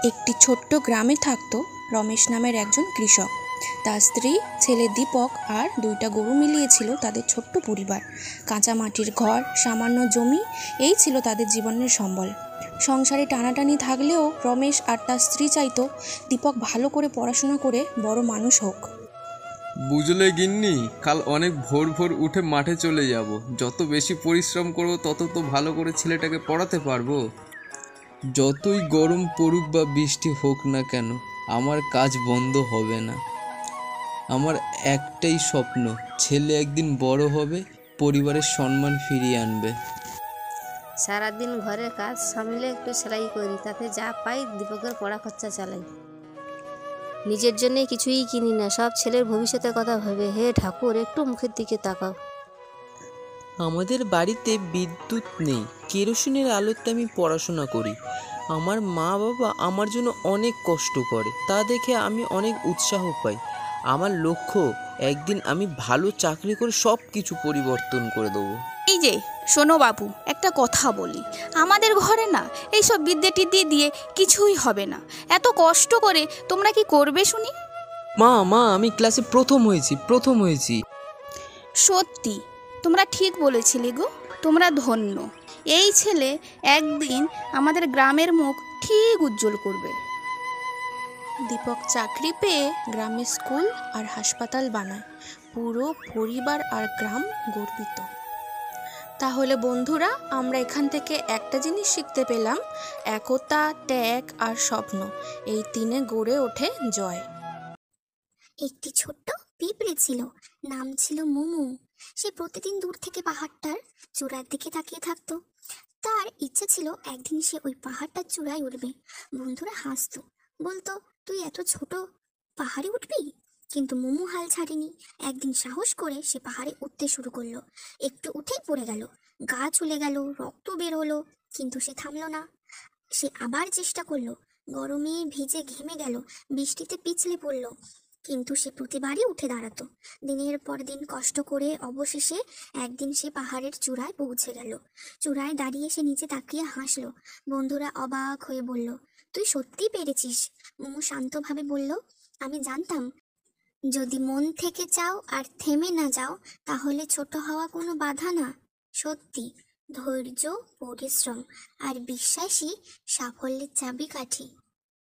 একটি ছোট্ট গ্রামে থাকতো রমেশ নামের একজন কৃষক। তার স্ত্রী, ছেলে দীপক আর 2টা গরু মিলিয়ে ছিল তাদের ছোট্ট পরিবার। কাঁচা মাটির ঘর, সামান্য জমি, এই ছিল তাদের জীবনের সম্বল। সংসারে টানাটানি থাকলেও রমেশ আর তার স্ত্রী চাইতো দীপক ভালো করে পড়াশোনা করে বড় মানুষ হোক। বুঝলে গিন্নি, কাল অনেক ভোর ভোর উঠে মাঠে চলে যাব। যত বেশি পরিশ্রম করব তত তো ভালো করে ছেলেটাকে পড়াতে পারবো। যতই গরম পড়ুক বা বৃষ্টি হোক না কেন, আমার কাজ বন্ধ হবে না। আমার একটাই স্বপ্ন, ছেলে একদিন বড় হবে, পরিবারের সম্মান ফিরিয়ে আনবে। সারাদিন ঘরের কাজ সামলে একটু সেলাই করি, তাতে যা পাই দীপকের পড়া খরচা চালাই। নিজের জন্যে কিছুই কিনি না, সব ছেলের ভবিষ্যতের কথা ভেবে। হে ঠাকুর, একটু মুখের দিকে তাকাও। আমাদের বাড়িতে বিদ্যুৎ নেই, কেরোসিনের আলোতে আমি পড়াশোনা করি। আমার মা বাবা আমার জন্য অনেক কষ্ট করে, তা দেখে আমি অনেক উৎসাহ পাই। আমার লক্ষ্য, একদিন আমি ভালো চাকরি করে সব কিছু পরিবর্তন করে দেবো। এই যে শোনো বাবু, একটা কথা বলি, আমাদের ঘরে না এইসব বিদ্যে টিদ্যে দিয়ে কিছুই হবে না। এত কষ্ট করে তোমরা কি করবে শুনি? মা আমি ক্লাসে প্রথম হয়েছি। সত্যি তোমরা ঠিক বলেছিলে গো, তোমরা ধন্য। এই ছেলে একদিন আমাদের গ্রামের মুখ ঠিক উজ্জ্বল করবে। দীপক চাকরি পেয়ে গ্রামে স্কুল আর হাসপাতাল বানায়। পুরো পরিবার আর গ্রাম গর্বিত। তাহলে বন্ধুরা, আমরা এখান থেকে একটা জিনিস শিখতে পেলাম, একতা, ত্যাগ আর স্বপ্ন, এই 3-এ গড়ে ওঠে জয়। একটি ছোট্ট পিঁপড়ে ছিল, নাম ছিল মুমু। সে প্রতিদিন দূর থেকে পাহাড়টার চূড়ার দিকে তাকিয়ে থাকতো। তার ইচ্ছে ছিল একদিন সে ওই পাহাড়টার চূড়ায় উঠবে। বন্ধুরা হাসতো, বলতো, তুই এত ছোট পাহাড়ে উঠবি? কিন্তু মুমু হাল ছাড়েনি। একদিন সাহস করে সে পাহাড়ে উঠতে শুরু করলো। একটু উঠেই পড়ে গেল, গা চলে গেল, রক্ত বের হলো, কিন্তু সে থামলো না। সে আবার চেষ্টা করলো। গরমে ভিজে ঘেমে গেল, বৃষ্টিতে পিছলে পড়লো, কিন্তু সে প্রতিবারই উঠে দাঁড়াতো। দিনের পর দিন কষ্ট করে অবশেষে একদিন সে পাহাড়ের চূড়ায় পৌঁছে গেল। চূড়ায় দাঁড়িয়ে সে নিচে তাকিয়ে হাসলো। বন্ধুরা অবাক হয়ে বলল, তুই সত্যি পেরেছিস। মোমো শান্তভাবে বলল, আমি জানতাম যদি মন থেকে চাও আর থেমে না যাও, তাহলে ছোট হওয়া কোনো বাধা না। সত্যি, ধৈর্য, পরিশ্রম আর বিশ্বাসই সাফল্যের চাবিকাঠি।